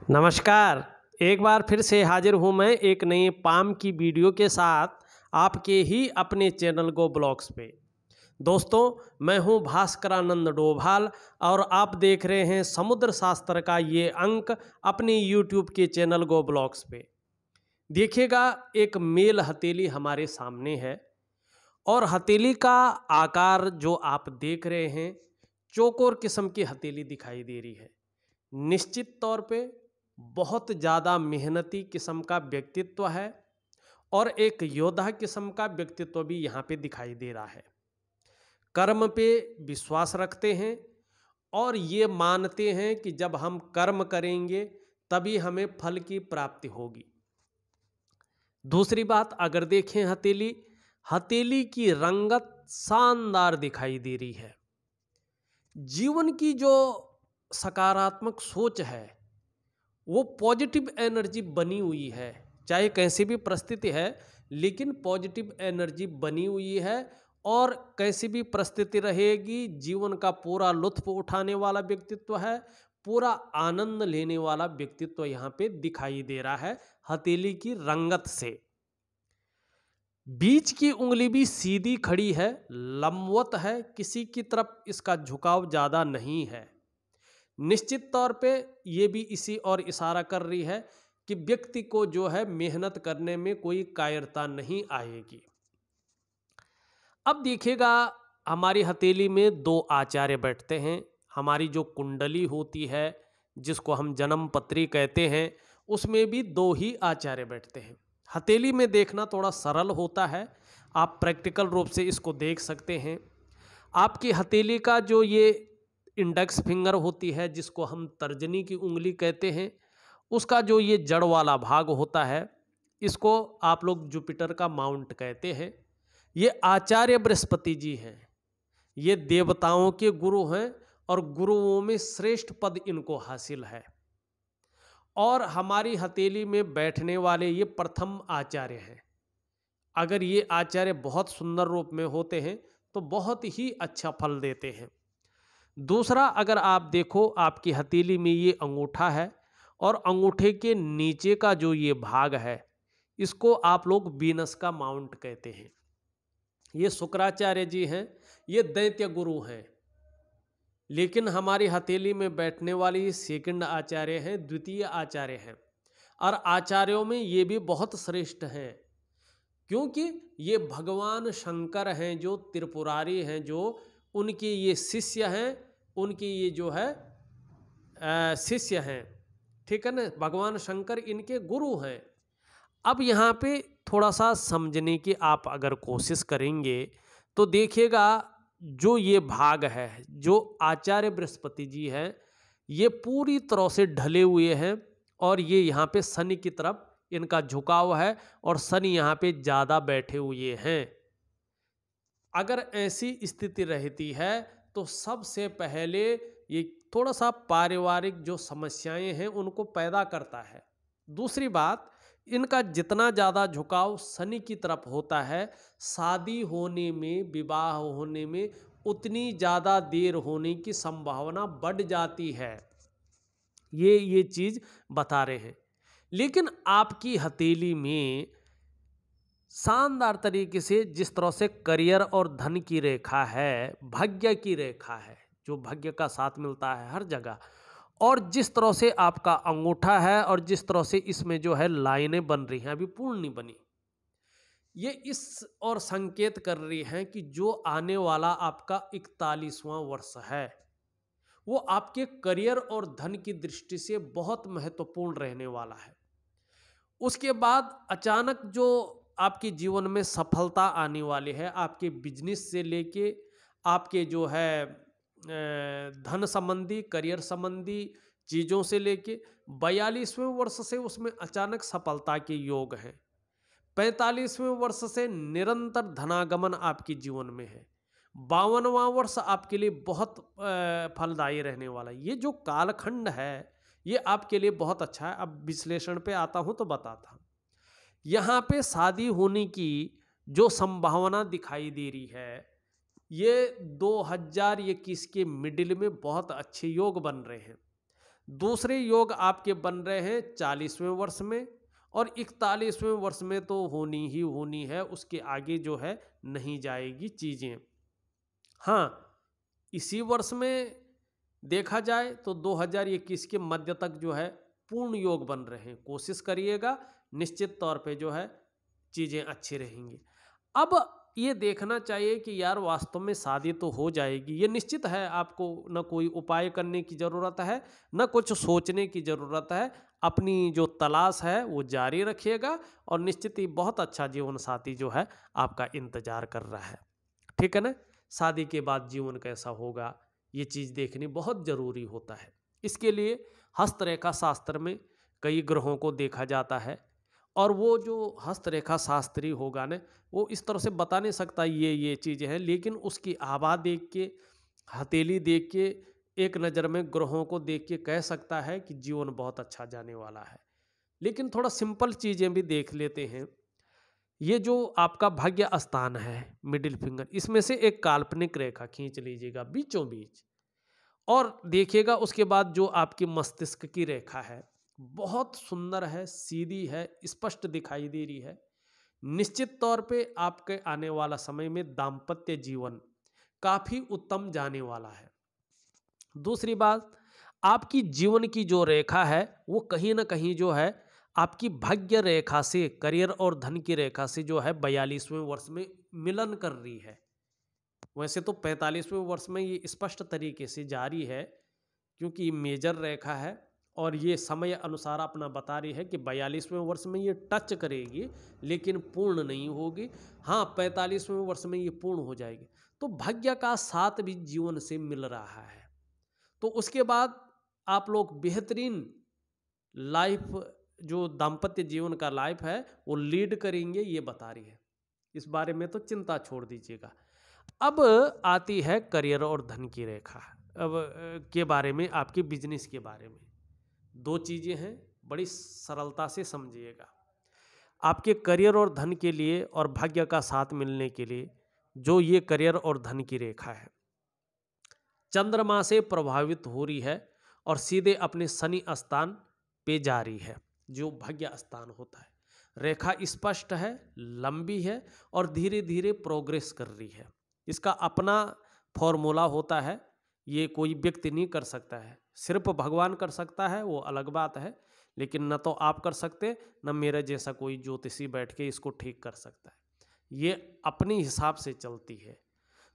नमस्कार। एक बार फिर से हाजिर हूँ मैं एक नई पाम की वीडियो के साथ आपके ही अपने चैनल गो ब्लॉग्स पे। दोस्तों, मैं हूँ भास्करानंद डोभाल और आप देख रहे हैं समुद्र शास्त्र का ये अंक अपने यूट्यूब के चैनल गो ब्लॉग्स पे। देखिएगा, एक मेल हथेली हमारे सामने है और हथेली का आकार जो आप देख रहे हैं चौकोर किस्म की हथेली दिखाई दे रही है। निश्चित तौर पे बहुत ज़्यादा मेहनती किस्म का व्यक्तित्व है और एक योद्धा किस्म का व्यक्तित्व भी यहाँ पे दिखाई दे रहा है। कर्म पे विश्वास रखते हैं और ये मानते हैं कि जब हम कर्म करेंगे तभी हमें फल की प्राप्ति होगी। दूसरी बात, अगर देखें हथेली की रंगत शानदार दिखाई दे रही है। जीवन की जो सकारात्मक सोच है वो पॉजिटिव एनर्जी बनी हुई है, चाहे कैसी भी परिस्थिति है लेकिन पॉजिटिव एनर्जी बनी हुई है और कैसी भी परिस्थिति रहेगी जीवन का पूरा लुत्फ उठाने वाला व्यक्तित्व है, पूरा आनंद लेने वाला व्यक्तित्व यहाँ पे दिखाई दे रहा है हथेली की रंगत से। बीच की उंगली भी सीधी खड़ी है, लंबवत है, किसी की तरफ इसका झुकाव ज़्यादा नहीं है। निश्चित तौर पे ये भी इसी और इशारा कर रही है कि व्यक्ति को जो है मेहनत करने में कोई कायरता नहीं आएगी। अब देखिएगा, हमारी हथेली में दो आचार्य बैठते हैं। हमारी जो कुंडली होती है जिसको हम जन्म पत्री कहते हैं उसमें भी दो ही आचार्य बैठते हैं। हथेली में देखना थोड़ा सरल होता है, आप प्रैक्टिकल रूप से इसको देख सकते हैं। आपकी हथेली का जो ये इंडेक्स फिंगर होती है जिसको हम तर्जनी की उंगली कहते हैं, उसका जो ये जड़ वाला भाग होता है इसको आप लोग जुपिटर का माउंट कहते हैं। ये आचार्य बृहस्पति जी हैं, ये देवताओं के गुरु हैं और गुरुओं में श्रेष्ठ पद इनको हासिल है। और हमारी हथेली में बैठने वाले ये प्रथम आचार्य हैं। अगर ये आचार्य बहुत सुंदर रूप में होते हैं तो बहुत ही अच्छा फल देते हैं। दूसरा, अगर आप देखो आपकी हथेली में ये अंगूठा है और अंगूठे के नीचे का जो ये भाग है इसको आप लोग वीनस का माउंट कहते हैं। ये शुक्राचार्य जी हैं, ये दैत्य गुरु हैं, लेकिन हमारी हथेली में बैठने वाली सेकंड आचार्य हैं, द्वितीय आचार्य हैं। और आचार्यों में ये भी बहुत श्रेष्ठ हैं क्योंकि ये भगवान शंकर हैं जो त्रिपुरारी हैं, जो उनके ये शिष्य हैं, उनके ये जो है शिष्य हैं, ठीक है ना। भगवान शंकर इनके गुरु हैं। अब यहाँ पे थोड़ा सा समझने की आप अगर कोशिश करेंगे तो देखिएगा, जो ये भाग है जो आचार्य बृहस्पति जी हैं ये पूरी तरह से ढले हुए हैं और ये यहाँ पे शनि की तरफ इनका झुकाव है और शनि यहाँ पे ज़्यादा बैठे हुए हैं। अगर ऐसी स्थिति रहती है तो सबसे पहले ये थोड़ा सा पारिवारिक जो समस्याएं हैं उनको पैदा करता है। दूसरी बात, इनका जितना ज़्यादा झुकाव शनि की तरफ होता है, शादी होने में, विवाह होने में उतनी ज़्यादा देर होने की संभावना बढ़ जाती है। ये चीज़ बता रहे हैं। लेकिन आपकी हथेली में शानदार तरीके से जिस तरह से करियर और धन की रेखा है, भाग्य की रेखा है, जो भाग्य का साथ मिलता है हर जगह, और जिस तरह से आपका अंगूठा है और जिस तरह से इसमें जो है लाइनें बन रही हैं, अभी पूर्ण नहीं बनी, ये इस और संकेत कर रही हैं कि जो आने वाला आपका 41वां वर्ष है वो आपके करियर और धन की दृष्टि से बहुत महत्वपूर्ण रहने वाला है। उसके बाद अचानक जो आपके जीवन में सफलता आने वाली है, आपके बिजनेस से लेके आपके जो है धन संबंधी, करियर संबंधी चीज़ों से लेके 42वें वर्ष से उसमें अचानक सफलता के योग हैं। 45वें वर्ष से निरंतर धनागमन आपके जीवन में है। 52वां वर्ष आपके लिए बहुत फलदायी रहने वाला है। ये जो कालखंड है ये आपके लिए बहुत अच्छा है। अब विश्लेषण पे आता हूँ तो बताता हूँ। यहाँ पे शादी होने की जो संभावना दिखाई दे रही है, ये 2021 के मिडिल में बहुत अच्छे योग बन रहे हैं। दूसरे योग आपके बन रहे हैं 40वें वर्ष में, और 41वें वर्ष में तो होनी ही होनी है, उसके आगे जो है नहीं जाएगी चीज़ें। हाँ, इसी वर्ष में देखा जाए तो 2021 के मध्य तक जो है पूर्ण योग बन रहे हैं। कोशिश करिएगा, निश्चित तौर पे जो है चीज़ें अच्छी रहेंगी। अब ये देखना चाहिए कि यार वास्तव में शादी तो हो जाएगी, ये निश्चित है, आपको न कोई उपाय करने की ज़रूरत है, न कुछ सोचने की ज़रूरत है। अपनी जो तलाश है वो जारी रखिएगा, और निश्चित ही बहुत अच्छा जीवन साथी जो है आपका इंतज़ार कर रहा है। ठीक है ना? शादी के बाद जीवन कैसा होगा, ये चीज़ देखनी बहुत ज़रूरी होता है। इसके लिए हस्तरेखा शास्त्र में कई ग्रहों को देखा जाता है, और वो जो हस्तरेखा शास्त्री होगा ना, वो इस तरह से बता नहीं सकता ये चीज़ें हैं, लेकिन उसकी आभा देख के, हथेली देख के, एक नज़र में ग्रहों को देख के कह सकता है कि जीवन बहुत अच्छा जाने वाला है। लेकिन थोड़ा सिंपल चीज़ें भी देख लेते हैं। ये जो आपका भाग्य स्थान है, मिडिल फिंगर, इसमें से एक काल्पनिक रेखा खींच लीजिएगा बीचों बीच, और देखिएगा उसके बाद जो आपकी मस्तिष्क की रेखा है, बहुत सुंदर है, सीधी है, स्पष्ट दिखाई दे रही है। निश्चित तौर पे आपके आने वाला समय में दाम्पत्य जीवन काफ़ी उत्तम जाने वाला है। दूसरी बात, आपकी जीवन की जो रेखा है वो कहीं ना कहीं जो है आपकी भाग्य रेखा से, करियर और धन की रेखा से जो है 42वें वर्ष में मिलन कर रही है। वैसे तो 45वें वर्ष में ये स्पष्ट तरीके से जारी है, क्योंकि ये मेजर रेखा है, और ये समय अनुसार अपना बता रही है कि 42वें वर्ष में ये टच करेगी, लेकिन पूर्ण नहीं होगी। हाँ, 45वें वर्ष में ये पूर्ण हो जाएगी। तो भाग्य का साथ भी जीवन से मिल रहा है, तो उसके बाद आप लोग बेहतरीन लाइफ, जो दाम्पत्य जीवन का लाइफ है वो लीड करेंगे, ये बता रही है। इस बारे में तो चिंता छोड़ दीजिएगा। अब आती है करियर और धन की रेखा, अब के बारे में, आपके बिजनेस के बारे में। दो चीज़ें हैं, बड़ी सरलता से समझिएगा। आपके करियर और धन के लिए और भाग्य का साथ मिलने के लिए जो ये करियर और धन की रेखा है, चंद्रमा से प्रभावित हो रही है और सीधे अपने शनि स्थान पे जा रही है, जो भाग्य स्थान होता है। रेखा स्पष्ट है, लंबी है, और धीरे धीरे प्रोग्रेस कर रही है। इसका अपना फॉर्मूला होता है, ये कोई व्यक्ति नहीं कर सकता है, सिर्फ भगवान कर सकता है, वो अलग बात है। लेकिन न तो आप कर सकते, न मेरे जैसा कोई ज्योतिषी बैठ के इसको ठीक कर सकता है। ये अपने हिसाब से चलती है।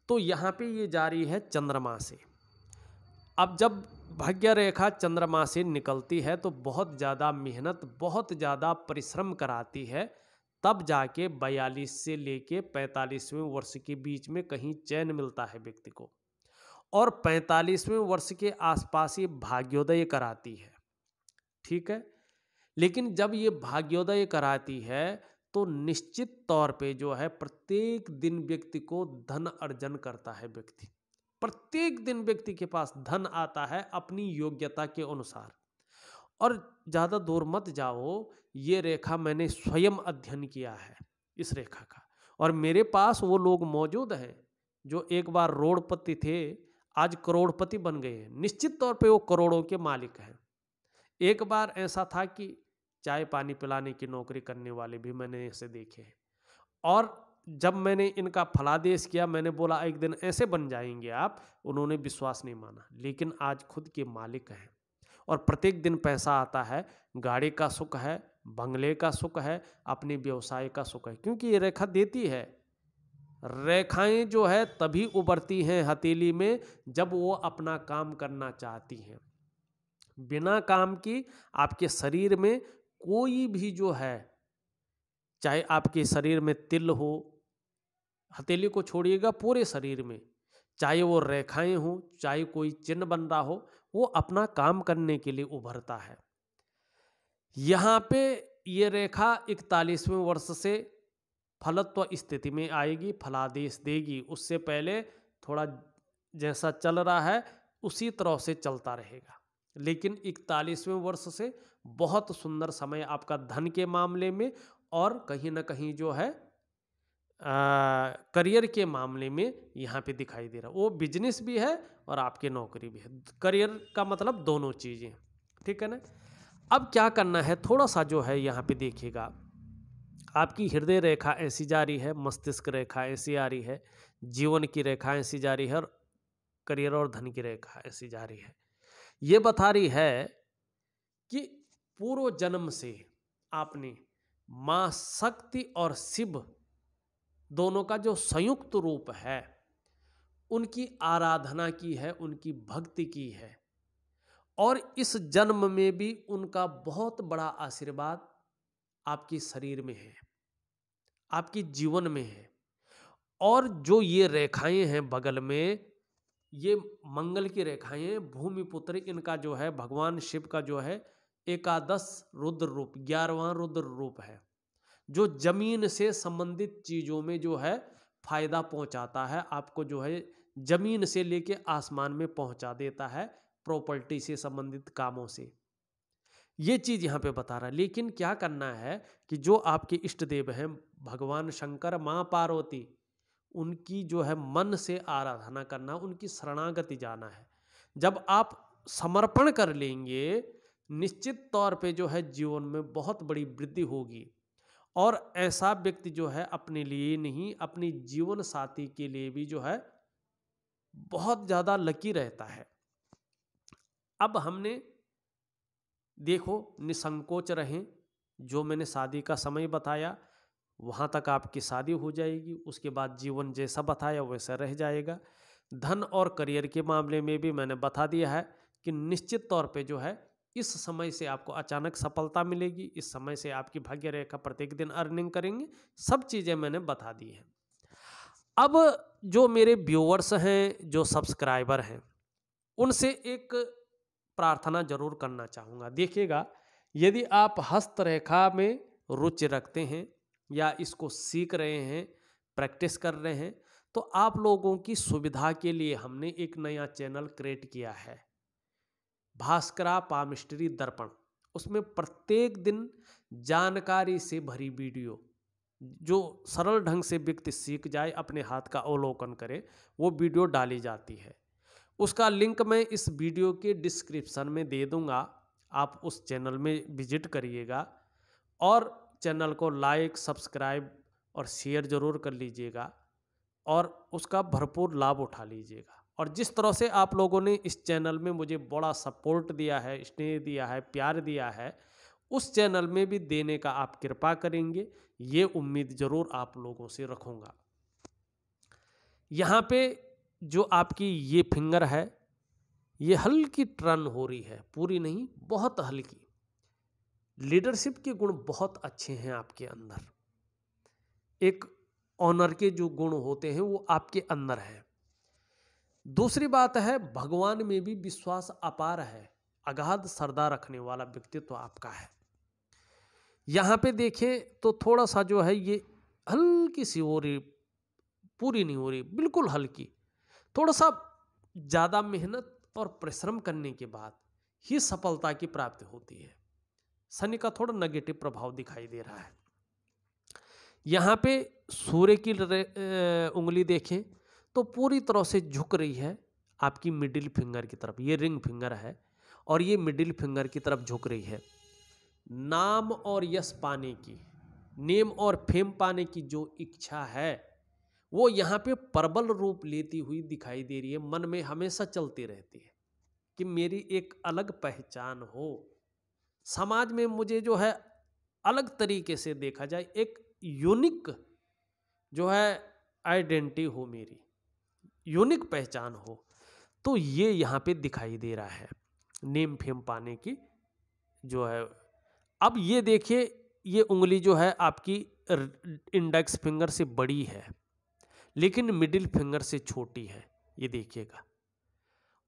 तो यहाँ पे ये जारी है चंद्रमा से। अब जब भाग्य रेखा चंद्रमा से निकलती है तो बहुत ज़्यादा मेहनत, बहुत ज़्यादा परिश्रम कराती है, तब जाके 42 से लेके 45वें वर्ष के बीच में कहीं चैन मिलता है व्यक्ति को, और 45वें वर्ष के आसपास ये भाग्योदय कराती है। ठीक है, लेकिन जब ये भाग्योदय कराती है तो निश्चित तौर पे जो है प्रत्येक दिन व्यक्ति को धन अर्जन करता है व्यक्ति। प्रत्येक दिन व्यक्ति के पास धन आता है अपनी योग्यता के अनुसार। और ज़्यादा दूर मत जाओ, ये रेखा मैंने स्वयं अध्ययन किया है इस रेखा का, और मेरे पास वो लोग मौजूद हैं जो एक बार रोडपति थे, आज करोड़पति बन गए हैं। निश्चित तौर पे वो करोड़ों के मालिक हैं। एक बार ऐसा था कि चाय पानी पिलाने की नौकरी करने वाले भी मैंने ऐसे देखे हैं, और जब मैंने इनका फलादेश किया, मैंने बोला एक दिन ऐसे बन जाएंगे आप, उन्होंने विश्वास नहीं माना, लेकिन आज खुद के मालिक हैं, और प्रत्येक दिन पैसा आता है, गाड़ी का सुख है, बंगले का सुख है, अपने व्यवसाय का सुख है, क्योंकि ये रेखा देती है। रेखाएं जो है तभी उभरती हैं हथेली में जब वो अपना काम करना चाहती हैं। बिना काम की आपके शरीर में कोई भी जो है, चाहे आपके शरीर में तिल हो, हथेली को छोड़िएगा, पूरे शरीर में, चाहे वो रेखाएं हो, चाहे कोई चिन्ह बन रहा हो, वो अपना काम करने के लिए उभरता है। यहाँ पे ये रेखा 41वें वर्ष से फलत्व स्थिति में आएगी, फलादेश देगी। उससे पहले थोड़ा जैसा चल रहा है उसी तरह से चलता रहेगा, लेकिन 41वें वर्ष से बहुत सुंदर समय आपका धन के मामले में, और कहीं ना कहीं जो है करियर के मामले में यहाँ पे दिखाई दे रहा है। वो बिजनेस भी है और आपकी नौकरी भी है। करियर का मतलब दोनों चीज़ें। ठीक है ना। अब क्या करना है, थोड़ा सा जो है यहाँ पे देखिएगा, आपकी हृदय रेखा ऐसी जा रही है, मस्तिष्क रेखा ऐसी आ रही है, जीवन की रेखा ऐसी जा रही है, और करियर और धन की रेखा ऐसी जा रही है। ये बता रही है कि पूर्व जन्म से आपने मां शक्ति और शिव दोनों का जो संयुक्त रूप है उनकी आराधना की है, उनकी भक्ति की है, और इस जन्म में भी उनका बहुत बड़ा आशीर्वाद आपके शरीर में है, आपके जीवन में है। और जो ये रेखाएं हैं बगल में, ये मंगल की रेखाएं हैं, भूमिपुत्र, इनका जो है भगवान शिव का जो है एकादश रुद्र रूप, 11वां रुद्र रूप है, जो जमीन से संबंधित चीजों में जो है फायदा पहुंचाता है आपको, जो है जमीन से लेके आसमान में पहुंचा देता है, प्रॉपर्टी से संबंधित कामों से। ये चीज यहां पे बता रहा है। लेकिन क्या करना है कि जो आपके इष्ट देव हैं भगवान शंकर, मां पार्वती, उनकी जो है मन से आराधना करना, उनकी शरणागति जाना है। जब आप समर्पण कर लेंगे, निश्चित तौर पे जो है जीवन में बहुत बड़ी वृद्धि होगी। और ऐसा व्यक्ति जो है अपने लिए नहीं, अपनी जीवन साथी के लिए भी जो है बहुत ज्यादा लकी रहता है। अब हमने देखो, निसंकोच रहें, जो मैंने शादी का समय बताया वहाँ तक आपकी शादी हो जाएगी, उसके बाद जीवन जैसा बताया वैसा रह जाएगा। धन और करियर के मामले में भी मैंने बता दिया है कि निश्चित तौर पे जो है इस समय से आपको अचानक सफलता मिलेगी, इस समय से आपकी भाग्य रेखा प्रत्येक दिन अर्निंग करेंगे, सब चीज़ें मैंने बता दी हैं। अब जो मेरे व्यूअर्स हैं, जो सब्सक्राइबर हैं, उनसे एक प्रार्थना जरूर करना चाहूँगा। देखिएगा, यदि आप हस्तरेखा में रुचि रखते हैं या इसको सीख रहे हैं, प्रैक्टिस कर रहे हैं, तो आप लोगों की सुविधा के लिए हमने एक नया चैनल क्रिएट किया है, भास्करा पामिस्ट्री दर्पण। उसमें प्रत्येक दिन जानकारी से भरी वीडियो, जो सरल ढंग से व्यक्ति सीख जाए, अपने हाथ का अवलोकन करे, वो वीडियो डाली जाती है। उसका लिंक मैं इस वीडियो के डिस्क्रिप्शन में दे दूंगा, आप उस चैनल में विजिट करिएगा और चैनल को लाइक, सब्सक्राइब और शेयर जरूर कर लीजिएगा और उसका भरपूर लाभ उठा लीजिएगा। और जिस तरह से आप लोगों ने इस चैनल में मुझे बड़ा सपोर्ट दिया है, स्नेह दिया है, प्यार दिया है, उस चैनल में भी देने का आप कृपा करेंगे, ये उम्मीद जरूर आप लोगों से रखूँगा। यहाँ पे जो आपकी ये फिंगर है, ये हल्की टर्न हो रही है, पूरी नहीं, बहुत हल्की। लीडरशिप के गुण बहुत अच्छे हैं आपके अंदर, एक ऑनर के जो गुण होते हैं वो आपके अंदर है। दूसरी बात है, भगवान में भी विश्वास अपार है, अगाध श्रद्धा रखने वाला व्यक्तित्व आपका है। यहाँ पे देखें तो थोड़ा सा जो है ये हल्की सी हो रही, पूरी नहीं हो रही, बिल्कुल हल्की। थोड़ा सा ज़्यादा मेहनत और परिश्रम करने के बाद ही सफलता की प्राप्ति होती है। शनि का थोड़ा नेगेटिव प्रभाव दिखाई दे रहा है। यहाँ पे सूर्य की उंगली देखें तो पूरी तरह से झुक रही है आपकी मिडिल फिंगर की तरफ, ये रिंग फिंगर है और ये मिडिल फिंगर की तरफ झुक रही है। नाम और यश पाने की, नेम और फेम पाने की जो इच्छा है वो यहाँ पे प्रबल रूप लेती हुई दिखाई दे रही है। मन में हमेशा चलती रहती है कि मेरी एक अलग पहचान हो, समाज में मुझे जो है अलग तरीके से देखा जाए, एक यूनिक जो है आइडेंटिटी हो, मेरी यूनिक पहचान हो। तो ये यहाँ पे दिखाई दे रहा है नेम फेम पाने की जो है। अब ये देखिए, ये उंगली जो है आपकी इंडेक्स फिंगर से बड़ी है लेकिन मिडिल फिंगर से छोटी है, ये देखिएगा।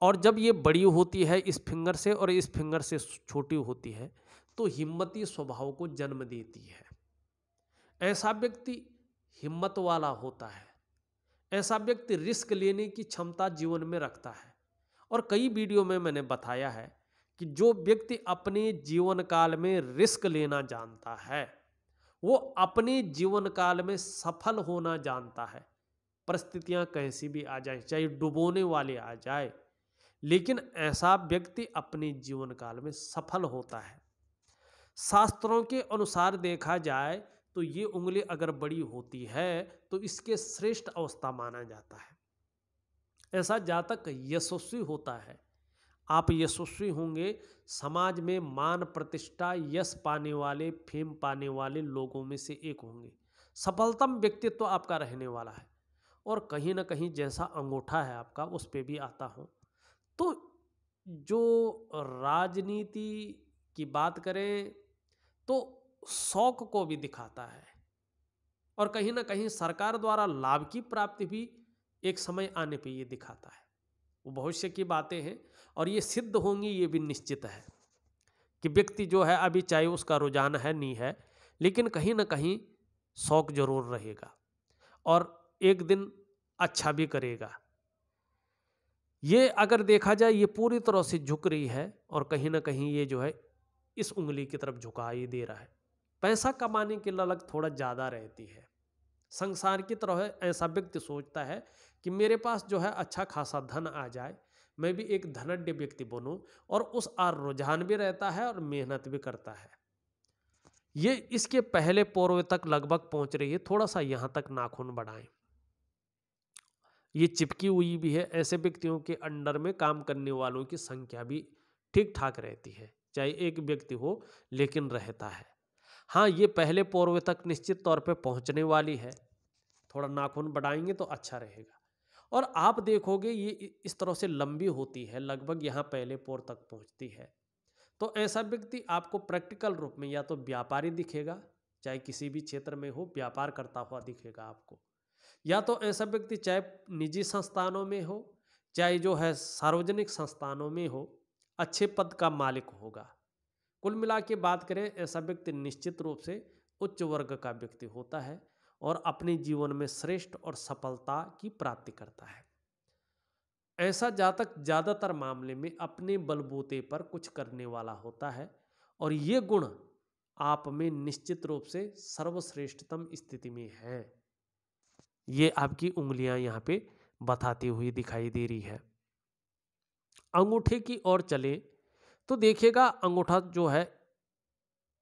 और जब ये बड़ी होती है इस फिंगर से और इस फिंगर से छोटी होती है तो हिम्मती स्वभाव को जन्म देती है। ऐसा व्यक्ति हिम्मत वाला होता है, ऐसा व्यक्ति रिस्क लेने की क्षमता जीवन में रखता है। और कई वीडियो में मैंने बताया है कि जो व्यक्ति अपने जीवन काल में रिस्क लेना जानता है वो अपने जीवन काल में सफल होना जानता है। परिस्थितियां कैसी भी आ जाए, चाहे डुबोने वाले आ जाए, लेकिन ऐसा व्यक्ति अपने जीवन काल में सफल होता है। शास्त्रों के अनुसार देखा जाए तो ये उंगली अगर बड़ी होती है तो इसके श्रेष्ठ अवस्था माना जाता है। ऐसा जातक यशस्वी होता है। आप यशस्वी होंगे, समाज में मान प्रतिष्ठा यश पाने वाले, फेम पाने वाले लोगों में से एक होंगे। सफलतम व्यक्तित्व आपका रहने वाला है। और कहीं ना कहीं जैसा अंगूठा है आपका, उस पे भी आता हूँ, तो जो राजनीति की बात करें तो शौक को भी दिखाता है, और कहीं ना कहीं सरकार द्वारा लाभ की प्राप्ति भी एक समय आने पे ये दिखाता है। वो भविष्य की बातें हैं और ये सिद्ध होंगी, ये भी निश्चित है कि व्यक्ति जो है अभी चाहे उसका रुझान है नहीं है, लेकिन कहीं ना कहीं शौक जरूर रहेगा और एक दिन अच्छा भी करेगा। ये अगर देखा जाए ये पूरी तरह से झुक रही है और कहीं ना कहीं ये जो है इस उंगली की तरफ झुकाई दे रहा है। पैसा कमाने की ललक थोड़ा ज़्यादा रहती है। संसार की तरह है, ऐसा व्यक्ति सोचता है कि मेरे पास जो है अच्छा खासा धन आ जाए, मैं भी एक धनाढ्य व्यक्ति बनूं, और उस आर रुझान भी रहता है और मेहनत भी करता है। ये इसके पहले पोर्वे तक लगभग पहुंच रही है, थोड़ा सा यहां तक नाखून बढ़ाएं। ये चिपकी हुई भी है। ऐसे व्यक्तियों के अंडर में काम करने वालों की संख्या भी ठीक ठाक रहती है, चाहे एक व्यक्ति हो लेकिन रहता है। हाँ, ये पहले पोर्वे तक निश्चित तौर पे पहुंचने वाली है। थोड़ा नाखून बढ़ाएंगे तो अच्छा रहेगा। और आप देखोगे ये इस तरह से लंबी होती है, लगभग यहाँ पहले पोर तक पहुंचती है। तो ऐसा व्यक्ति आपको प्रैक्टिकल रूप में या तो व्यापारी दिखेगा, चाहे किसी भी क्षेत्र में हो, व्यापार करता हुआ दिखेगा आपको, या तो ऐसा व्यक्ति चाहे निजी संस्थानों में हो, चाहे जो है सार्वजनिक संस्थानों में हो, अच्छे पद का मालिक होगा। कुल मिला के बात करें, ऐसा व्यक्ति निश्चित रूप से उच्च वर्ग का व्यक्ति होता है और अपने जीवन में श्रेष्ठ और सफलता की प्राप्ति करता है। ऐसा जातक ज़्यादातर मामले में अपने बलबूते पर कुछ करने वाला होता है और ये गुण आप में निश्चित रूप से सर्वश्रेष्ठतम स्थिति में है। ये आपकी उंगलियां यहाँ पे बताती हुई दिखाई दे रही है। अंगूठे की ओर चले तो देखिएगा, अंगूठा जो है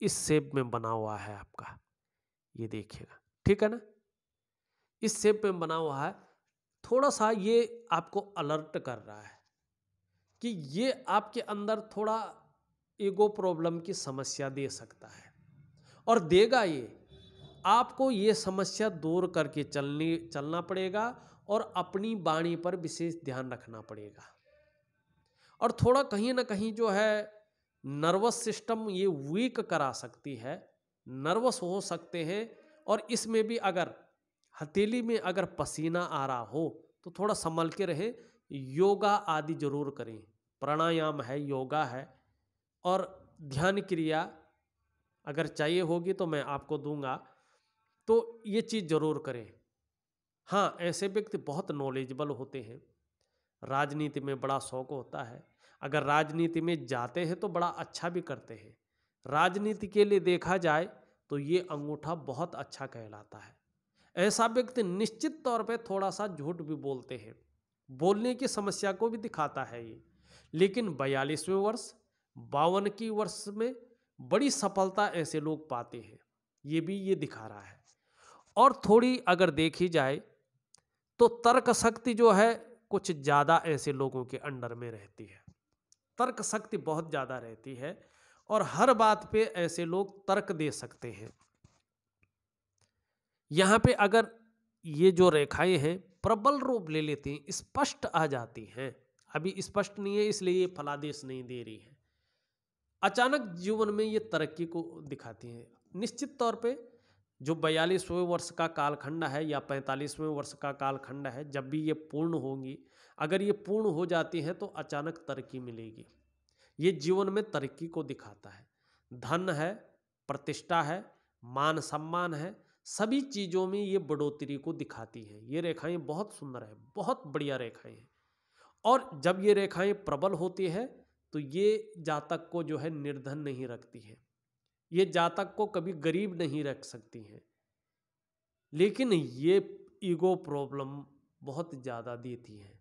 इस शेप में बना हुआ है आपका, ये देखिएगा, ठीक है ना, इस शेप में बना हुआ है। थोड़ा सा ये आपको अलर्ट कर रहा है कि ये आपके अंदर थोड़ा ईगो प्रॉब्लम की समस्या दे सकता है, और देगा ये। आपको ये समस्या दूर करके चलना पड़ेगा और अपनी वाणी पर विशेष ध्यान रखना पड़ेगा। और थोड़ा कहीं ना कहीं जो है नर्वस सिस्टम ये वीक करा सकती है, नर्वस हो सकते हैं। और इसमें भी अगर हथेली में अगर पसीना आ रहा हो तो थोड़ा संभल के रहे। योगा आदि जरूर करें, प्राणायाम है, योगा है, और ध्यान क्रिया अगर चाहिए होगी तो मैं आपको दूंगा, तो ये चीज़ जरूर करें। हाँ, ऐसे व्यक्ति बहुत नॉलेजेबल होते हैं, राजनीति में बड़ा शौक होता है, अगर राजनीति में जाते हैं तो बड़ा अच्छा भी करते हैं। राजनीति के लिए देखा जाए तो ये अंगूठा बहुत अच्छा कहलाता है। ऐसा व्यक्ति निश्चित तौर पे थोड़ा सा झूठ भी बोलते हैं, बोलने की समस्या को भी दिखाता है ये, लेकिन 42वें वर्ष 52 की वर्ष में बड़ी सफलता ऐसे लोग पाते हैं, ये भी ये दिखा रहा है। और थोड़ी अगर देखी जाए तो तर्क शक्ति जो है कुछ ज़्यादा ऐसे लोगों के अंडर में रहती है। तर्क शक्ति बहुत ज़्यादा रहती है और हर बात पे ऐसे लोग तर्क दे सकते हैं। यहाँ पे अगर ये जो रेखाएं हैं प्रबल रूप ले लेती हैं, स्पष्ट आ जाती हैं। अभी स्पष्ट नहीं है इसलिए ये फलादेश नहीं दे रही है। अचानक जीवन में ये तरक्की को दिखाती हैं। निश्चित तौर पे जो 42वें वर्ष का कालखंड है या 45वें वर्ष का कालखंड है, जब भी ये पूर्ण होंगी, अगर ये पूर्ण हो जाती हैं तो अचानक तरक्की मिलेगी। ये जीवन में तरक्की को दिखाता है। धन है, प्रतिष्ठा है, मान सम्मान है, सभी चीज़ों में ये बढ़ोतरी को दिखाती हैं। ये रेखाएं बहुत सुंदर है, बहुत बढ़िया रेखाएं हैं। और जब ये रेखाएं प्रबल होती है तो ये जातक को जो है निर्धन नहीं रखती है, ये जातक को कभी गरीब नहीं रख सकती हैं, लेकिन ये ईगो प्रॉब्लम बहुत ज़्यादा देती है।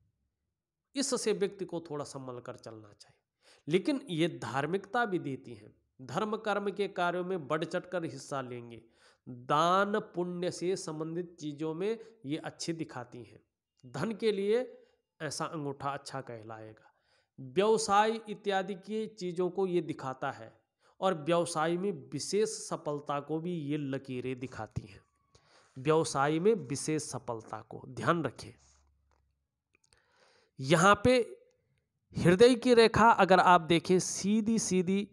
इससे व्यक्ति को थोड़ा संभल कर चलना चाहिए। लेकिन ये धार्मिकता भी देती है, धर्म कर्म के कार्यों में बढ़ चढ़ कर हिस्सा लेंगे, दान पुण्य से संबंधित चीज़ों में ये अच्छी दिखाती हैं। धन के लिए ऐसा अंगूठा अच्छा कहलाएगा। व्यवसाय इत्यादि की चीज़ों को ये दिखाता है और व्यवसाय में विशेष सफलता को भी ये लकीरें दिखाती हैं। व्यवसाय में विशेष सफलता को ध्यान रखें। यहाँ पे हृदय की रेखा अगर आप देखें सीधी सीधी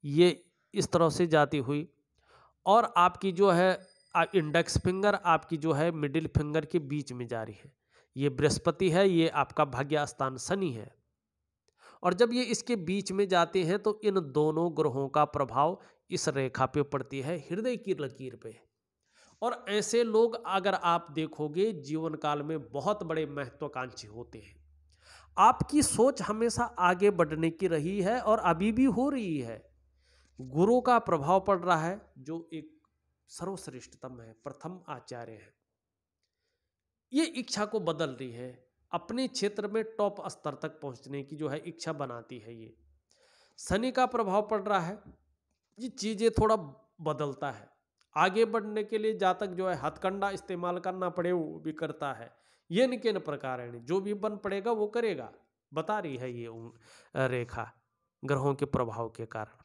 ये इस तरह से जाती हुई और आपकी जो है इंडेक्स फिंगर आपकी जो है मिडिल फिंगर के बीच में जा रही है। ये बृहस्पति है, ये आपका भाग्य स्थान शनि है। और जब ये इसके बीच में जाते हैं तो इन दोनों ग्रहों का प्रभाव इस रेखा पे पड़ती है, हृदय की लकीर पे। और ऐसे लोग अगर आप देखोगे जीवन काल में बहुत बड़े महत्वाकांक्षी होते हैं। आपकी सोच हमेशा आगे बढ़ने की रही है और अभी भी हो रही है। गुरु का प्रभाव पड़ रहा है जो एक सर्वश्रेष्ठतम है, प्रथम आचार्य है। ये इच्छा को बदल रही है, अपने क्षेत्र में टॉप स्तर तक पहुंचने की जो है इच्छा बनाती है। ये शनि का प्रभाव पड़ रहा है, ये चीजें थोड़ा बदलता है। आगे बढ़ने के लिए जातक जो है हथकंडा इस्तेमाल करना पड़े वो भी करता है। ये न किन प्रकार है, जो भी बन पड़ेगा वो करेगा, बता रही है ये रेखा ग्रहों के प्रभाव के कारण।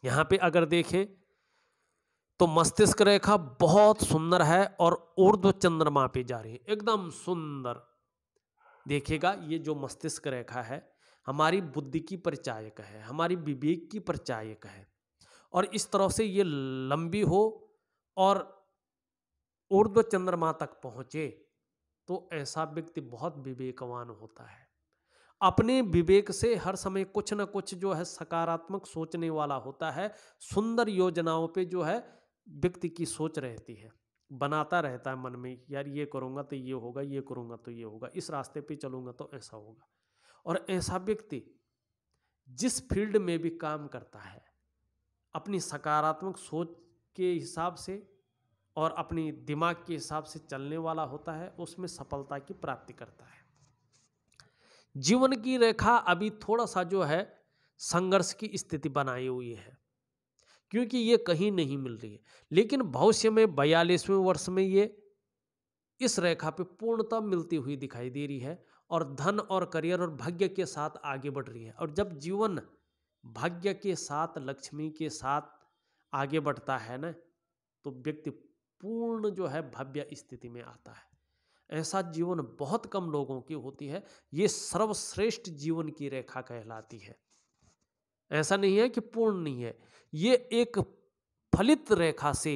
यहाँ पे अगर देखें तो मस्तिष्क रेखा बहुत सुंदर है और ऊर्ध्व चंद्रमा पे जा रही है, एकदम सुंदर। देखिएगा ये जो मस्तिष्क रेखा है हमारी बुद्धि की परिचायक है, हमारी विवेक की परिचायक है। और इस तरह से ये लंबी हो और ऊर्ध्व चंद्रमा तक पहुंचे तो ऐसा व्यक्ति बहुत विवेकवान होता है। अपने विवेक से हर समय कुछ न कुछ जो है सकारात्मक सोचने वाला होता है। सुंदर योजनाओं पे जो है व्यक्ति की सोच रहती है, बनाता रहता है मन में, यार ये करूँगा तो ये होगा, ये करूँगा तो ये होगा, इस रास्ते पे चलूँगा तो ऐसा होगा। और ऐसा व्यक्ति जिस फील्ड में भी काम करता है अपनी सकारात्मक सोच के हिसाब से और अपनी दिमाग के हिसाब से चलने वाला होता है, उसमें सफलता की प्राप्ति करता है। जीवन की रेखा अभी थोड़ा सा जो है संघर्ष की स्थिति बनाई हुई है क्योंकि ये कहीं नहीं मिल रही है। लेकिन भविष्य में 42वें वर्ष में ये इस रेखा पे पूर्णतः मिलती हुई दिखाई दे रही है और धन और करियर और भाग्य के साथ आगे बढ़ रही है। और जब जीवन भाग्य के साथ लक्ष्मी के साथ आगे बढ़ता है ना तो व्यक्ति पूर्ण जो है भव्य स्थिति में आता है। ऐसा जीवन बहुत कम लोगों की होती है। ये सर्वश्रेष्ठ जीवन की रेखा कहलाती है। ऐसा नहीं है कि पूर्ण नहीं है, ये एक फलित रेखा से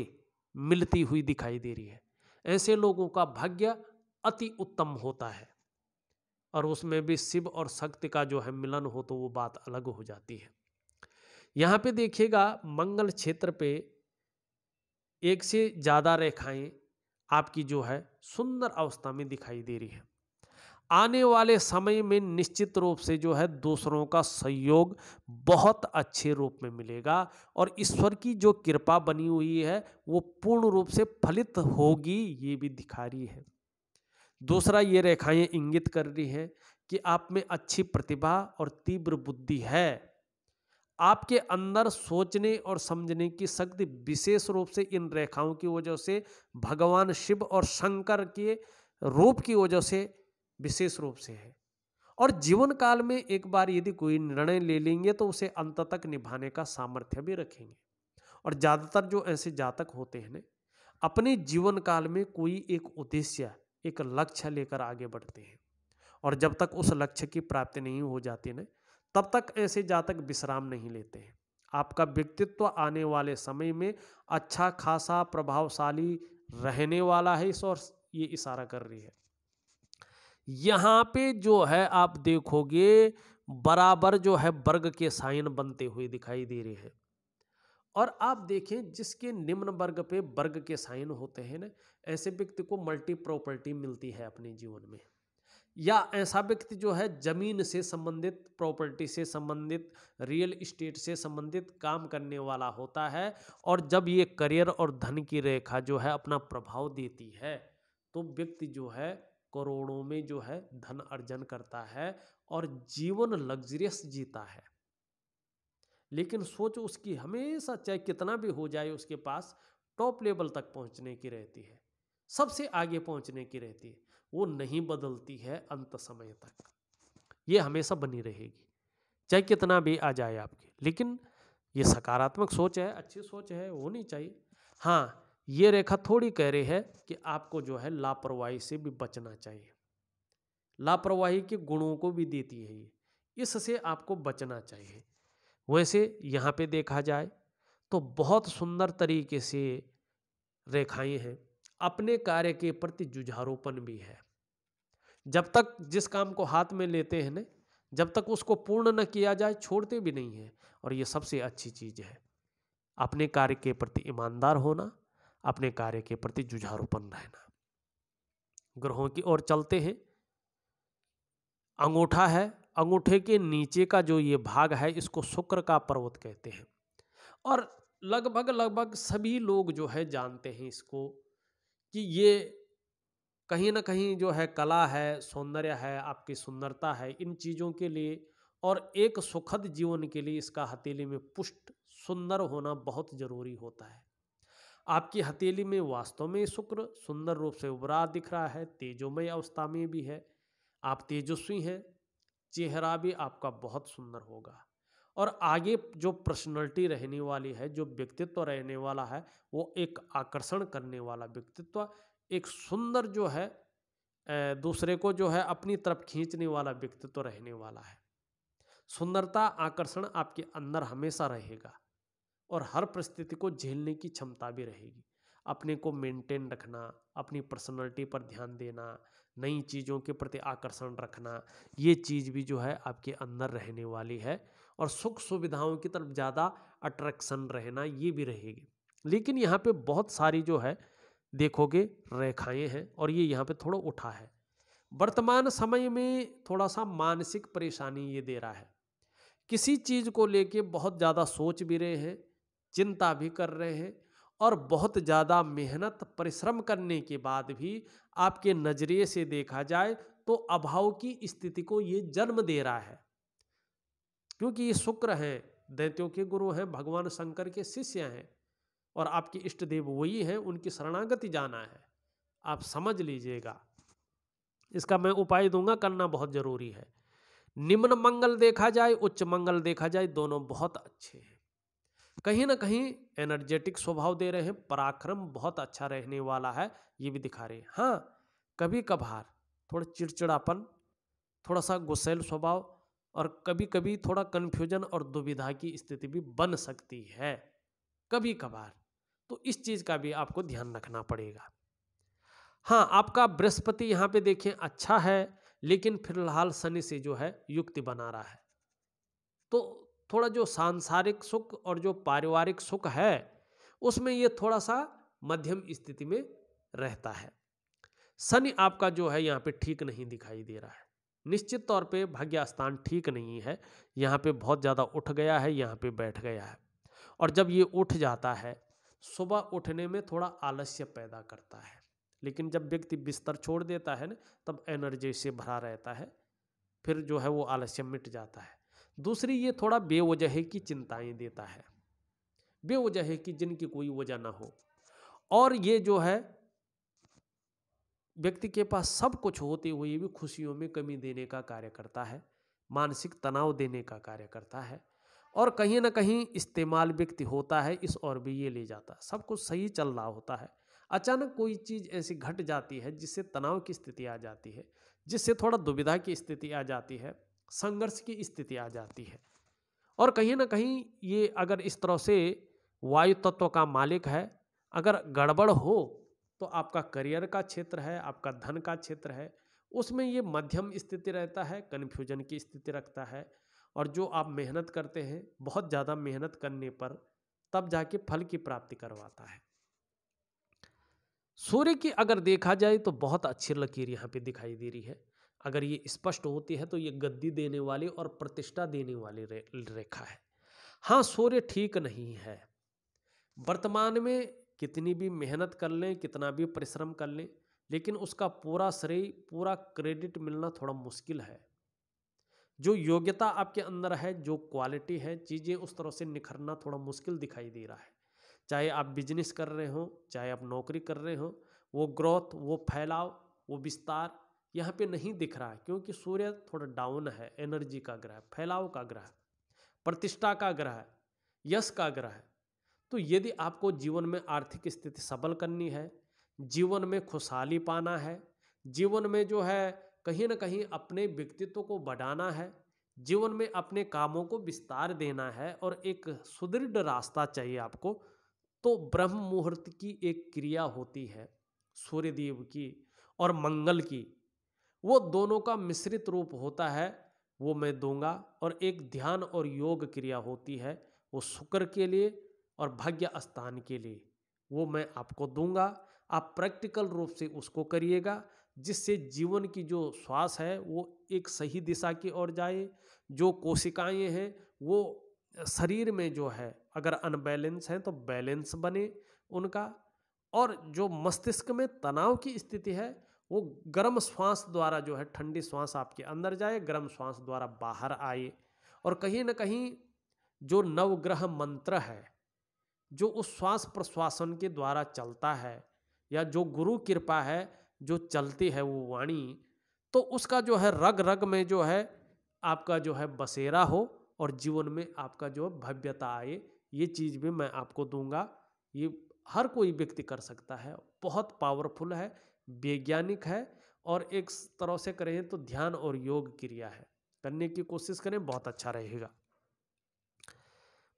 मिलती हुई दिखाई दे रही है। ऐसे लोगों का भाग्य अति उत्तम होता है और उसमें भी शिव और शक्ति का जो है मिलन हो तो वो बात अलग हो जाती है। यहाँ पे देखिएगा मंगल क्षेत्र पे एक से ज़्यादा रेखाएं आपकी जो है सुंदर अवस्था में दिखाई दे रही है। आने वाले समय में निश्चित रूप से जो है दूसरों का सहयोग बहुत अच्छे रूप में मिलेगा और ईश्वर की जो कृपा बनी हुई है वो पूर्ण रूप से फलित होगी, ये भी दिखा रही है। दूसरा, ये रेखाएं इंगित कर रही हैं कि आप में अच्छी प्रतिभा और तीव्र बुद्धि है। आपके अंदर सोचने और समझने की शक्ति विशेष रूप से इन रेखाओं की वजह से भगवान शिव और शंकर के रूप की वजह से विशेष रूप से है। और जीवन काल में एक बार यदि कोई निर्णय ले लेंगे तो उसे अंत तक निभाने का सामर्थ्य भी रखेंगे। और ज़्यादातर जो ऐसे जातक होते हैं ना अपने जीवन काल में कोई एक उद्देश्य, एक लक्ष्य लेकर आगे बढ़ते हैं और जब तक उस लक्ष्य की प्राप्ति नहीं हो जाती ना तब तक ऐसे जातक विश्राम नहीं लेते हैं। आपका व्यक्तित्व आने वाले समय में अच्छा खासा प्रभावशाली रहने वाला है, इस और ये इशारा कर रही है। यहाँ पे जो है आप देखोगे बराबर जो है वर्ग के साइन बनते हुए दिखाई दे रहे हैं। और आप देखें जिसके निम्न वर्ग पे वर्ग के साइन होते हैं ना ऐसे व्यक्ति को मल्टी प्रॉपर्टी मिलती है अपने जीवन में। या ऐसा व्यक्ति जो है जमीन से संबंधित, प्रॉपर्टी से संबंधित, रियल इस्टेट से संबंधित काम करने वाला होता है। और जब ये करियर और धन की रेखा जो है अपना प्रभाव देती है तो व्यक्ति जो है करोड़ों में जो है धन अर्जन करता है और जीवन लग्जरियस जीता है। लेकिन सोच उसकी हमेशा चाहे कितना भी हो जाए उसके पास टॉप लेवल तक पहुंचने की रहती है, सबसे आगे पहुंचने की रहती है, वो नहीं बदलती है अंत समय तक, ये हमेशा बनी रहेगी चाहे कितना भी आ जाए आपके। लेकिन ये सकारात्मक सोच है, अच्छी सोच है, होनी चाहिए। हाँ, ये रेखा थोड़ी कह रही है कि आपको जो है लापरवाही से भी बचना चाहिए, लापरवाही के गुणों को भी देती है ये, इससे आपको बचना चाहिए। वैसे यहाँ पे देखा जाए तो बहुत सुंदर तरीके से रेखाएं हैं, अपने कार्य के प्रति जुझारूपन भी है। जब तक जिस काम को हाथ में लेते हैं ना, जब तक उसको पूर्ण न किया जाए छोड़ते भी नहीं है, और ये सबसे अच्छी चीज है। अपने कार्य के प्रति ईमानदार होना, अपने कार्य के प्रति जुझारूपन रहना। ग्रहों की ओर चलते हैं। अंगूठा है, अंगूठे के नीचे का जो ये भाग है इसको शुक्र का पर्वत कहते हैं, और लगभग सभी लोग जो है जानते हैं इसको कि ये कहीं ना कहीं जो है कला है, सौंदर्य है, आपकी सुंदरता है, इन चीज़ों के लिए और एक सुखद जीवन के लिए इसका हथेली में पुष्ट सुंदर होना बहुत जरूरी होता है। आपकी हथेली में वास्तव में शुक्र सुंदर रूप से उभरा दिख रहा है, तेजोमय अवस्था में भी है, आप तेजस्वी हैं, चेहरा भी आपका बहुत सुंदर होगा, और आगे जो पर्सनैलिटी रहने वाली है, जो व्यक्तित्व रहने वाला है, वो एक आकर्षण करने वाला व्यक्तित्व, एक सुंदर जो है दूसरे को जो है अपनी तरफ खींचने वाला व्यक्तित्व रहने वाला है। सुंदरता, आकर्षण आपके अंदर हमेशा रहेगा और हर परिस्थिति को झेलने की क्षमता भी रहेगी। अपने को मेंटेन रखना, अपनी पर्सनैलिटी पर ध्यान देना, नई चीज़ों के प्रति आकर्षण रखना, ये चीज़ भी जो है आपके अंदर रहने वाली है, और सुख सुविधाओं की तरफ ज़्यादा अट्रैक्शन रहना ये भी रहेगी। लेकिन यहाँ पे बहुत सारी जो है देखोगे रेखाएं हैं, और ये यहाँ पे थोड़ा उठा है। वर्तमान समय में थोड़ा सा मानसिक परेशानी ये दे रहा है, किसी चीज़ को लेके बहुत ज़्यादा सोच भी रहे हैं, चिंता भी कर रहे हैं, और बहुत ज़्यादा मेहनत परिश्रम करने के बाद भी आपके नज़रिए से देखा जाए तो अभाव की स्थिति को ये जन्म दे रहा है। क्योंकि ये शुक्र हैं, दैत्यों के गुरु हैं, भगवान शंकर के शिष्य हैं, और आपके इष्ट देव वही हैं, उनकी शरणागति जाना है। आप समझ लीजिएगा, इसका मैं उपाय दूंगा, करना बहुत जरूरी है। निम्न मंगल देखा जाए, उच्च मंगल देखा जाए, दोनों बहुत अच्छे हैं। कहीं ना कहीं एनर्जेटिक स्वभाव दे रहे हैं, पराक्रम बहुत अच्छा रहने वाला है, ये भी दिखा रहे हैं। हाँ, कभी कभार थोड़ा चिड़चिड़ापन, थोड़ा सा गुस्सैल स्वभाव, और कभी कभी थोड़ा कन्फ्यूजन और दुविधा की स्थिति भी बन सकती है कभी कभार, तो इस चीज का भी आपको ध्यान रखना पड़ेगा। हाँ, आपका बृहस्पति यहाँ पे देखें अच्छा है, लेकिन फिलहाल शनि से जो है युक्ति बना रहा है, तो थोड़ा जो सांसारिक सुख और जो पारिवारिक सुख है उसमें ये थोड़ा सा मध्यम स्थिति में रहता है। शनि आपका जो है यहाँ पे ठीक नहीं दिखाई दे रहा है, निश्चित तौर पे भाग्य स्थान ठीक नहीं है, यहाँ पे बहुत ज़्यादा उठ गया है, यहाँ पे बैठ गया है, और जब ये उठ जाता है सुबह उठने में थोड़ा आलस्य पैदा करता है, लेकिन जब व्यक्ति बिस्तर छोड़ देता है ना, तब एनर्जी से भरा रहता है, फिर जो है वो आलस्य मिट जाता है। दूसरी, ये थोड़ा बेवजह की चिंताएं देता है, बेवजह की जिनकी कोई वजह ना हो, और ये जो है व्यक्ति के पास सब कुछ होते हुए भी खुशियों में कमी देने का कार्य करता है, मानसिक तनाव देने का कार्य करता है, और कहीं ना कहीं इस्तेमाल व्यक्ति होता है, इस और भी ये ले जाता है। सब कुछ सही चल रहा होता है, अचानक कोई चीज़ ऐसी घट जाती है जिससे तनाव की स्थिति आ जाती है, जिससे थोड़ा दुविधा की स्थिति आ जाती है, संघर्ष की स्थिति आ जाती है। और कहीं ना कहीं ये अगर इस तरह से वायु तत्व का मालिक है, अगर गड़बड़ हो तो आपका करियर का क्षेत्र है, आपका धन का क्षेत्र है, उसमें ये मध्यम स्थिति रहता है, कन्फ्यूजन की स्थिति रखता है, और जो आप मेहनत करते हैं बहुत ज़्यादा मेहनत करने पर तब जाके फल की प्राप्ति करवाता है। सूर्य की अगर देखा जाए तो बहुत अच्छी लकीर यहाँ पे दिखाई दे रही है, अगर ये स्पष्ट होती है तो ये गद्दी देने वाली और प्रतिष्ठा देने वाली रेखा है। हाँ, सूर्य ठीक नहीं है, वर्तमान में कितनी भी मेहनत कर लें, कितना भी परिश्रम कर लें, लेकिन उसका पूरा श्रेय, पूरा क्रेडिट मिलना थोड़ा मुश्किल है। जो योग्यता आपके अंदर है, जो क्वालिटी है, चीज़ें उस तरह से निखरना थोड़ा मुश्किल दिखाई दे रहा है। चाहे आप बिजनेस कर रहे हो, चाहे आप नौकरी कर रहे हो, वो ग्रोथ, वो फैलाव, वो विस्तार यहाँ पे नहीं दिख रहा है, क्योंकि सूर्य थोड़ा डाउन है। एनर्जी का ग्रह, फैलाव का ग्रह, प्रतिष्ठा का ग्रह, यश का ग्रह है। तो यदि आपको जीवन में आर्थिक स्थिति सबल करनी है, जीवन में खुशहाली पाना है, जीवन में जो है कहीं ना कहीं अपने व्यक्तित्व को बढ़ाना है, जीवन में अपने कामों को विस्तार देना है और एक सुदृढ़ रास्ता चाहिए आपको, तो ब्रह्म मुहूर्त की एक क्रिया होती है सूर्यदेव की और मंगल की, वो दोनों का मिश्रित रूप होता है, वो मैं दूंगा। और एक ध्यान और योग क्रिया होती है, वो शुक्र के लिए और भाग्य स्थान के लिए, वो मैं आपको दूंगा। आप प्रैक्टिकल रूप से उसको करिएगा, जिससे जीवन की जो श्वास है वो एक सही दिशा की ओर जाए। जो कोशिकाएं हैं वो शरीर में जो है अगर अनबैलेंस हैं तो बैलेंस बने उनका, और जो मस्तिष्क में तनाव की स्थिति है वो गर्म श्वास द्वारा जो है, ठंडी श्वास आपके अंदर जाए, गर्म श्वास द्वारा बाहर आए। और कहीं ना कहीं जो नवग्रह मंत्र है, जो उस श्वास प्रश्वासन के द्वारा चलता है, या जो गुरु कृपा है जो चलती है वो वाणी, तो उसका जो है रग रग में जो है आपका जो है बसेरा हो और जीवन में आपका जो भव्यता आए, ये चीज़ भी मैं आपको दूंगा। ये हर कोई व्यक्ति कर सकता है, बहुत पावरफुल है, वैज्ञानिक है, और एक तरह से करें तो ध्यान और योग क्रिया है। करने की कोशिश करें, बहुत अच्छा रहेगा।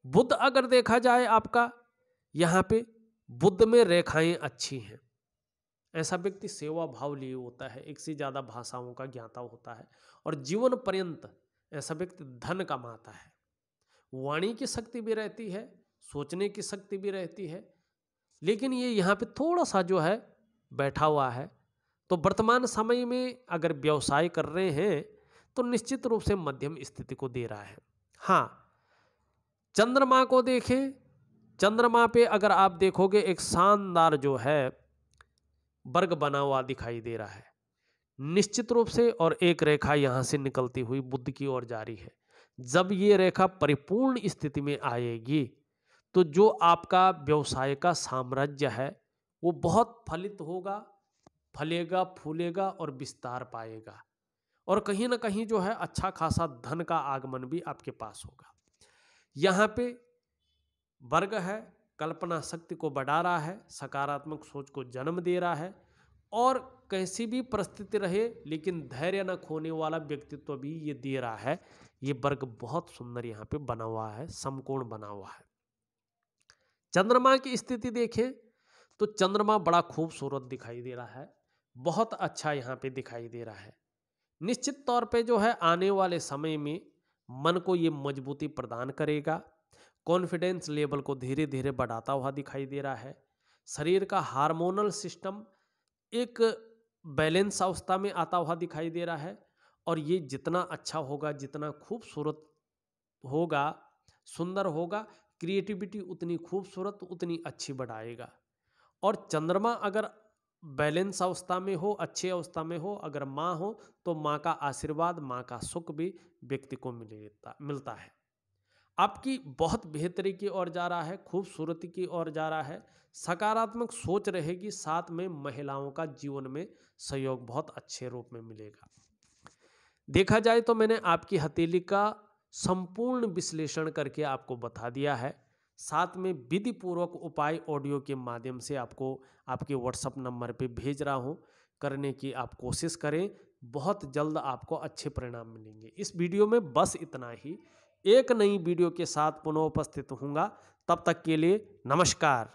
बुध अगर देखा जाए आपका, यहाँ पे बुध में रेखाएं अच्छी हैं, ऐसा व्यक्ति सेवा भाव लिए होता है, एक से ज़्यादा भाषाओं का ज्ञाता होता है, और जीवन पर्यंत ऐसा व्यक्ति धन कमाता है। वाणी की शक्ति भी रहती है, सोचने की शक्ति भी रहती है, लेकिन ये यहाँ पे थोड़ा सा जो है बैठा हुआ है। तो वर्तमान समय में अगर व्यवसाय कर रहे हैं तो निश्चित रूप से मध्यम स्थिति को दे रहा है। हाँ, चंद्रमा को देखें, चंद्रमा पे अगर आप देखोगे एक शानदार जो है वर्ग बना हुआ दिखाई दे रहा है निश्चित रूप से, और एक रेखा यहाँ से निकलती हुई बुध की ओर जा रही है। जब ये रेखा परिपूर्ण स्थिति में आएगी तो जो आपका व्यवसाय का साम्राज्य है वो बहुत फलित होगा, फलेगा, फूलेगा और विस्तार पाएगा, और कहीं ना कहीं जो है अच्छा खासा धन का आगमन भी आपके पास होगा। यहाँ पे वर्ग है, कल्पना शक्ति को बढ़ा रहा है, सकारात्मक सोच को जन्म दे रहा है, और कैसी भी परिस्थिति रहे लेकिन धैर्य न खोने वाला व्यक्तित्व भी ये दे रहा है। ये वर्ग बहुत सुंदर यहाँ पे बना हुआ है, समकोण बना हुआ है। चंद्रमा की स्थिति देखें तो चंद्रमा बड़ा खूबसूरत दिखाई दे रहा है, बहुत अच्छा यहाँ पे दिखाई दे रहा है। निश्चित तौर पे जो है आने वाले समय में मन को ये मजबूती प्रदान करेगा, कॉन्फिडेंस लेवल को धीरे धीरे बढ़ाता हुआ दिखाई दे रहा है। शरीर का हार्मोनल सिस्टम एक बैलेंस अवस्था में आता हुआ दिखाई दे रहा है, और ये जितना अच्छा होगा, जितना खूबसूरत होगा, सुंदर होगा, क्रिएटिविटी उतनी खूबसूरत, उतनी अच्छी बढ़ाएगा। और चंद्रमा अगर बैलेंस अवस्था में हो, अच्छी अवस्था में हो, अगर माँ हो तो माँ का आशीर्वाद, माँ का सुख भी व्यक्ति को मिलता है। आपकी बहुत बेहतरी की ओर जा रहा है, खूबसूरती की ओर जा रहा है, सकारात्मक सोच रहेगी, साथ में महिलाओं का जीवन में सहयोग बहुत अच्छे रूप में मिलेगा। देखा जाए तो मैंने आपकी हथेली का संपूर्ण विश्लेषण करके आपको बता दिया है, साथ में विधि पूर्वक उपाय ऑडियो के माध्यम से आपको आपके व्हाट्सएप नंबर पे भेज रहा हूँ। करने की आप कोशिश करें, बहुत जल्द आपको अच्छे परिणाम मिलेंगे। इस वीडियो में बस इतना ही, एक नई वीडियो के साथ पुनः उपस्थित होऊंगा, तब तक के लिए नमस्कार।